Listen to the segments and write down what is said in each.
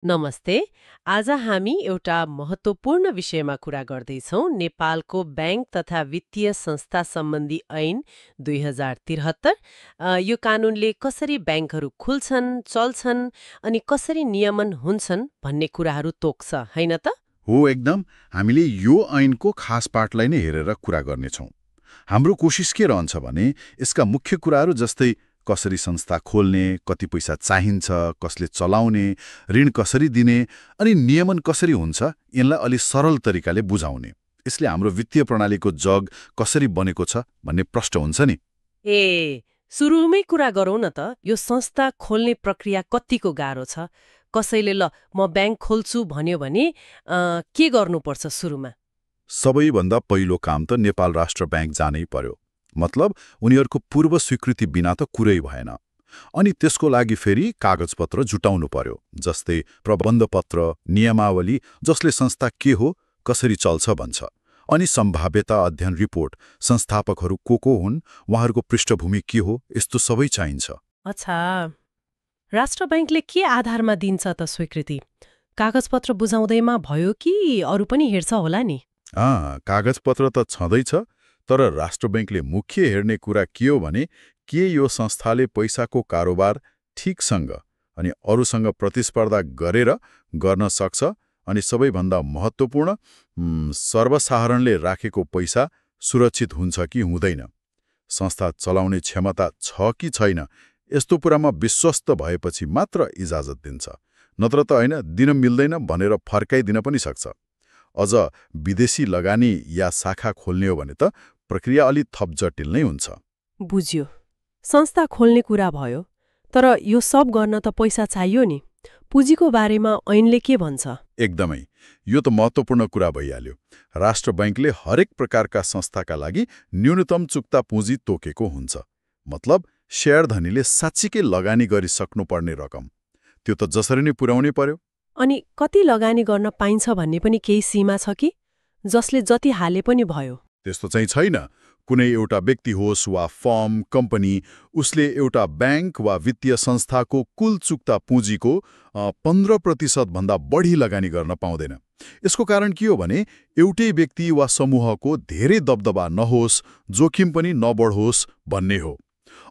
नमस्ते। आज हामी एउटा महत्त्वपूर्ण विषयमा कुरा गर्दैछौँ, नेपालको बैंक तथा वित्तीय संस्था सम्बन्धी ऐन 2073। यो कानूनले कसरी ब्याङ्कहरू खुल्छन्, चल्छन् अनि कसरी नियमन हुन्छन् भन्ने कुराहरू तोक्छ, होइन त? हो एकदम। हामीले यो ऐनको खास पार्टलाई नै हेरेर कुरा गर्नेछौँ। हाम्रो कोसिस के रहन्छ भने यसका मुख्य कुराहरू जस्तै कसरी संस्था खोल्ने, कति पैसा चाहिन्छ, कसले चलाउने, ऋण कसरी दिने अनि नियमन कसरी हुन्छ, यिनलाई अलि सरल तरिकाले बुझाउने। यसले हाम्रो वित्तीय प्रणालीको जग कसरी बनेको छ भन्ने प्रष्ट हुन्छ नि। ए, सुरुमै कुरा गरौँ न त। यो संस्था खोल्ने प्रक्रिया कतिको गाह्रो छ? कसैले ल म ब्याङ्क खोल्छु भन्यो भने के गर्नुपर्छ सुरुमा? सबैभन्दा पहिलो काम त नेपाल राष्ट्र ब्याङ्क जानै पर्यो। मतलब उनीहरूको पूर्व स्वीकृति बिना त कुरै भएन। अनि त्यसको लागि फेरि कागजपत्र जुटाउनु पर्यो, जस्तै प्रबन्धपत्र, नियमावली, जसले संस्था के हो, कसरी चल्छ भन्छ। अनि सम्भाव्यता अध्ययन रिपोर्ट, संस्थापकहरू को हुन्, उहाँहरूको पृष्ठभूमि के हो, यस्तो सबै चाहिन्छ। अच्छा, राष्ट्र ब्याङ्कले के आधारमा दिन्छ त स्वीकृति? कागजपत्र बुझाउँदैमा भयो कि अरू पनि हेर्छ होला नि? कागजपत्र त छँदैछ, तर राष्ट्र ब्याङ्कले मुख्य हेर्ने कुरा के हो भने के यो संस्थाले पैसाको कारोबार ठिकसँग अनि अरूसँग प्रतिस्पर्धा गरेर गर्न सक्छ, अनि सबैभन्दा महत्त्वपूर्ण, सर्वसाधारणले राखेको पैसा सुरक्षित हुन्छ कि हुँदैन, संस्था चलाउने क्षमता छ कि छैन, यस्तो कुरामा विश्वस्त भएपछि मात्र इजाजत दिन्छ। नत्र त होइन, दिन मिल्दैन भनेर फर्काइदिन पनि सक्छ। अझ विदेशी लगानी या शाखा खोल्ने हो भने त प्रक्रिया अलि थप जटिल नै हुन्छ। बुझ्यो। संस्था खोल्ने कुरा भयो, तर यो सब गर्न त पैसा चाहियो नि। पुँजीको बारेमा ऐनले के भन्छ? एकदमै, यो त महत्त्वपूर्ण कुरा भइहाल्यो। राष्ट्र ब्याङ्कले हरेक प्रकारका संस्थाका लागि न्यूनतम चुक्ता पुँजी तोकेको हुन्छ। मतलब शेयरधनीले साँच्चीकै लगानी गरिसक्नुपर्ने रकम, त्यो त जसरी नै पुर्याउनै पर्यो। अनि कति लगानी गर्न पाइन्छ भन्ने पनि केही सीमा छ कि? जसले जति हाले पनि भयो? त्यस्तो चाहिँ छैन। कुनै एउटा व्यक्ति होस् वा फर्म, कम्पनी, उसले एउटा ब्याङ्क वा वित्तीय संस्थाको कुल चुक्ता पुँजीको 15% भन्दा बढी लगानी गर्न पाउँदैन। यसको कारण के हो भने एउटै व्यक्ति वा समूहको धेरै दबदबा नहोस्, जोखिम पनि नबढोस् भन्ने हो।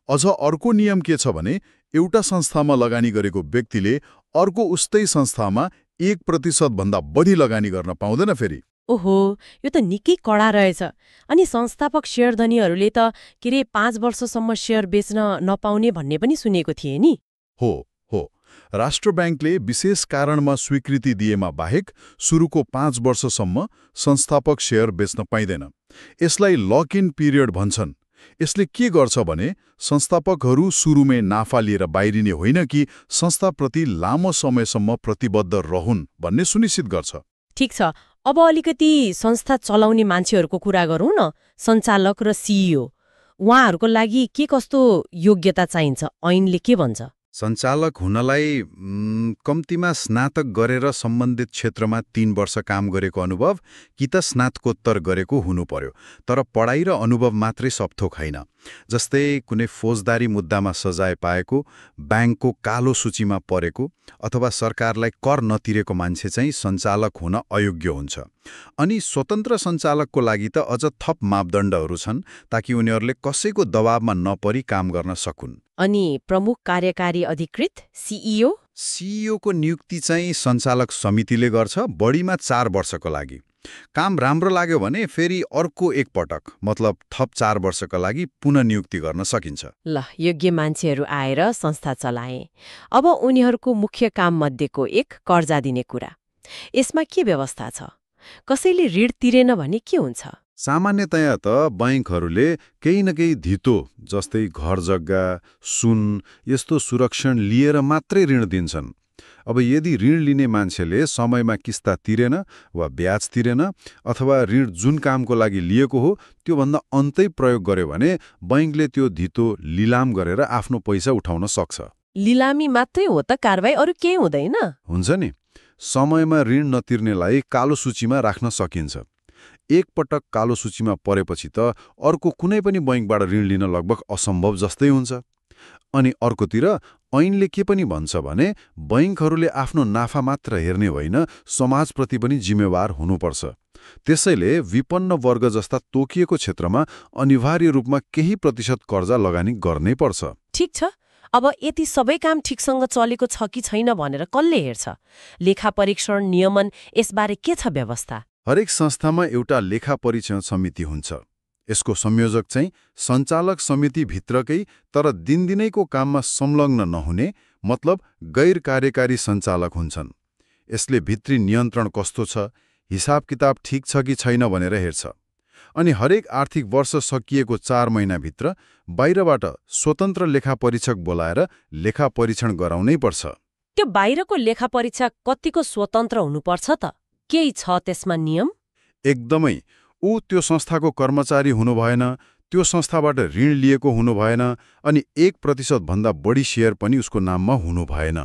अझ अर्को नियम के छ भने एउटा संस्थामा लगानी गरेको व्यक्तिले अर्को उस्तै संस्थामा 1% भन्दा बढी लगानी गर्न पाउँदैन फेरि। ओहो, यो त निकै कडा रहेछ। अनि संस्थापक शेयरधनीहरूले त 5 वर्षसम्म शेयर बेच्न नपाउने भन्ने पनि सुनेको थिए नि? हो। राष्ट्र ब्याङ्कले विशेष कारणमा स्वीकृति दिएमा बाहेक सुरुको 5 वर्षसम्म संस्थापक शेयर बेच्न पाइँदैन। यसलाई लक इन पिरियड भन्छन्। यसले के गर्छ भने संस्थापकहरू सुरुमै नाफा लिएर बाहिरिने होइन कि संस्थाप्रति लामो समयसम्म प्रतिबद्ध रहन् भन्ने सुनिश्चित गर्छ। ठिक छ, अब अलिकति संस्था चलाउने मान्छेहरूको कुरा गरौँ न। सञ्चालक र सिइओ, उहाँहरूको लागि के कस्तो योग्यता चाहिन्छ? ऐनले के भन्छ? सञ्चालक हुनलाई कम्तीमा स्नातक गरेर सम्बन्धित क्षेत्रमा 3 वर्ष काम गरेको अनुभव कि त स्नातकोत्तर गरेको हुनु पर्यो। तर पढाइ र अनुभव मात्रै सबथोक होइन। जस्तै कुनै फौजदारी मुद्दामा सजाय पाएको, ब्याङ्कको कालो सूचीमा परेको अथवा सरकारलाई कर नतिरेको मान्छे चाहिँ सञ्चालक हुन अयोग्य हुन्छ। अनि स्वतन्त्र सञ्चालकको लागि त अझ थप मापदण्डहरू छन् ताकि उनीहरूले कसैको दबावमा नपरी काम गर्न सकुन्। अनि प्रमुख कार्यकारी अधिकृत सिइओ? सिइओको नियुक्ति चाहिँ सञ्चालक समितिले गर्छ, बढीमा 4 वर्षको लागि। काम राम्रो लाग्यो भने फेरि अर्को एक पटक, मतलब थप 4 वर्षका लागि पुनः नियुक्ति गर्न सकिन्छ। ल, योग्य मान्छेहरू आएर संस्था चलाए। अब उनीहरूको मुख्य काम मध्येको एक कर्जा दिने कुरा। यसमा के व्यवस्था छ? कसैले ऋण तिरेन भने के हुन्छ? सामान्यतया त बैंकहरूले केही न केही धितो, जस्तै घर जग्गा, सुन, यस्तो सुरक्षण लिएर मात्रै ऋण दिन्छन्। अब यदि ऋण लिने मान्छेले समयमा किस्ता तिरेन वा ब्याज तिरेन अथवा ऋण जुन कामको लागि लिएको हो त्योभन्दा अन्तै प्रयोग गर्यो भने बैंकले त्यो धितो लिलाम गरेर आफ्नो पैसा उठाउन सक्छ। लिलामी मात्रै हो त, कारबाही अरू केही हुँदैन? हुन्छ नि। समयमा ऋण नतिर्नेलाई कालो सूचीमा राख्न सकिन्छ। एक पटक कालो सूचीमा परेपछि त अर्को कुनै पनि बैंकबाट ऋण लिन लगभग असम्भव जस्तै हुन्छ। अनि अर्कोतिर ऐनले के पनि भन्छ भने बैंकहरूले आफ्नो नाफा मात्र हेर्ने होइन, समाजप्रति पनि जिम्मेवार हुनुपर्छ। त्यसैले विपन्न वर्ग जस्ता तोकिएको क्षेत्रमा अनिवार्य रूपमा केही प्रतिशत कर्जा लगानी गर्नै पर्छ। ठिक छ, अब यति सबै काम ठिकसँग चलेको छ कि छैन भनेर कसले हेर्छ? लेखा परीक्षण, नियमन, यसबारे के छ व्यवस्था? हरेक संस्थामा एउटा लेखा परीक्षण समिति हुन्छ। यसको संयोजक चाहिँ सञ्चालक समितिभित्रकै तर दिनदिनैको काममा संलग्न नहुने, मतलब गैर कार्यकारी सञ्चालक हुन्छन्। यसले भित्री नियन्त्रण कस्तो छ, हिसाब किताब ठिक छ कि छैन भनेर हेर्छ। अनि हरेक आर्थिक वर्ष सकिएको 4 महिनाभित्र बाहिरबाट स्वतन्त्र लेखा परीक्षक बोलाएर लेखा परीक्षण गराउनै पर्छ। त्यो बाहिरको लेखा परीक्षक कतिको स्वतन्त्र हुनुपर्छ त? केही छ त्यसमा नियम? एकदमै। ऊ त्यो संस्थाको कर्मचारी हुनु भएन, त्यो संस्थाबाट ऋण लिएको हुनु भएन, अनि 1% भन्दा बढी शेयर पनि उसको नाममा हुनु भएन।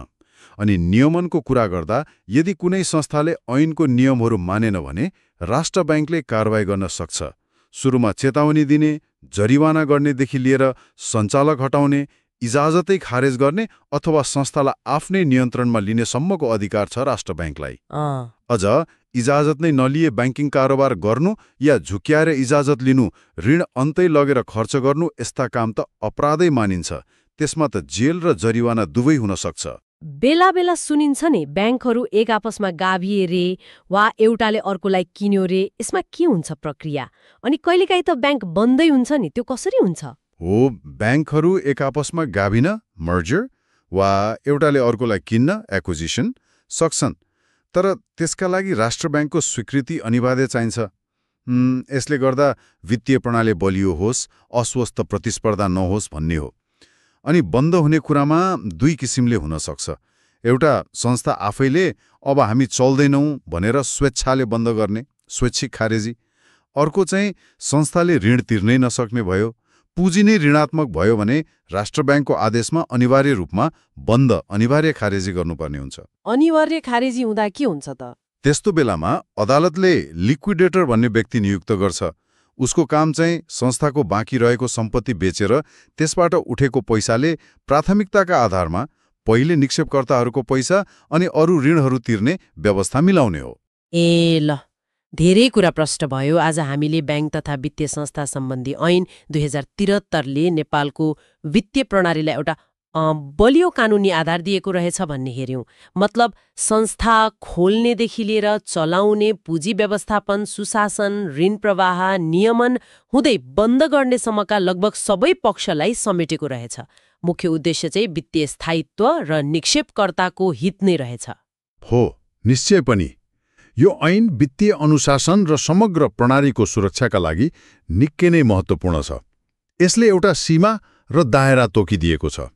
अनि नियमनको कुरा गर्दा यदि कुनै संस्थाले ऐनको नियमहरू मानेन भने राष्ट्र बैंकले कारबाही गर्न सक्छ। सुरुमा चेतावनी दिने, जरिवाना गर्नेदेखि लिएर सञ्चालक हटाउने, इजाजतै खारेज गर्ने अथवा संस्थालाई आफ्नै नियन्त्रणमा लिनेसम्मको अधिकार छ राष्ट्र बैंकलाई। अझ इजाजत नै नलिए बैंकिङ कारोबार गर्नु या झुक्याएर इजाजत लिनु, ऋण अन्तै लगेर खर्च गर्नु, यस्ता काम त अपराधै मानिन्छ। त्यसमा त जेल र जरिवाना दुवै हुन सक्छ। बेला बेला सुनिन्छ नि ब्याङ्कहरू एक आपसमा गाभिए रे वा एउटाले अर्कोलाई किन्यो रे, यसमा के हुन्छ प्रक्रिया? अनि कहिलेकाहीँ त ब्याङ्क बन्दै हुन्छ नि, त्यो कसरी हुन्छ? हो, ब्याङ्कहरू एक आपसमा गाभिन, मर्जर, वा एउटाले अर्कोलाई किन्न, एक्विजिसन, सक्छन्। तर त्यसका लागि राष्ट्र बैंकको स्वीकृति अनिवार्य चाहिन्छ। यसले गर्दा वित्तीय प्रणाली बलियो होस्, अस्वस्थ प्रतिस्पर्धा नहोस् भन्ने हो। अनि बन्द हुने कुरामा 2 किसिमले हुन सक्छ। एउटा संस्था आफैले अब हामी चल्दैनौँ भनेर स्वेच्छाले बन्द गर्ने, स्वैच्छिक खारेजी। अर्को चाहिँ संस्थाले ऋण तिर्नै नसक्ने भयो, पुँजी नै ऋणात्मक भयो भने राष्ट्र बैंकको आदेशमा अनिवार्य रूपमा बन्द, अनिवार्य खारेजी गर्नुपर्ने हुन्छ। अनिवार्य खारेजी हुँदा के हुन्छ त? त्यस्तो बेलामा अदालतले लिक्विडेटर भन्ने व्यक्ति नियुक्त गर्छ। उसको काम चाहिँ संस्थाको बाँकी रहेको सम्पत्ति बेचेर त्यसबाट उठेको पैसाले प्राथमिकताका आधारमा पहिले निक्षेपकर्ताहरूको पैसा अनि अरू ऋणहरू तिर्ने व्यवस्था मिलाउने हो। ए ल, धेरै कुरा प्रष्ट भयो। आज हामीले ब्याङ्क तथा वित्तीय संस्था सम्बन्धी ऐन 2073ले नेपालको वित्तीय प्रणालीलाई एउटा बलियो कानुनी आधार दिएको रहेछ भन्ने हेर्यौं। मतलब संस्था खोल्नेदेखि लिएर चलाउने, पुँजी व्यवस्थापन, सुशासन, ऋण प्रवाह, नियमन हुँदै बन्द गर्नेसम्मका लगभग सबै पक्षलाई समेटेको रहेछ। मुख्य उद्देश्य चाहिँ वित्तीय स्थायित्व र निक्षेपकर्ताको हित नै रहेछ। हो, निश्चय पनि। यो ऐन वित्तीय अनुशासन र समग्र प्रणालीको सुरक्षाका लागि निकै नै महत्त्वपूर्ण छ। यसले एउटा सीमा र दायरा तोकिदिएको छ।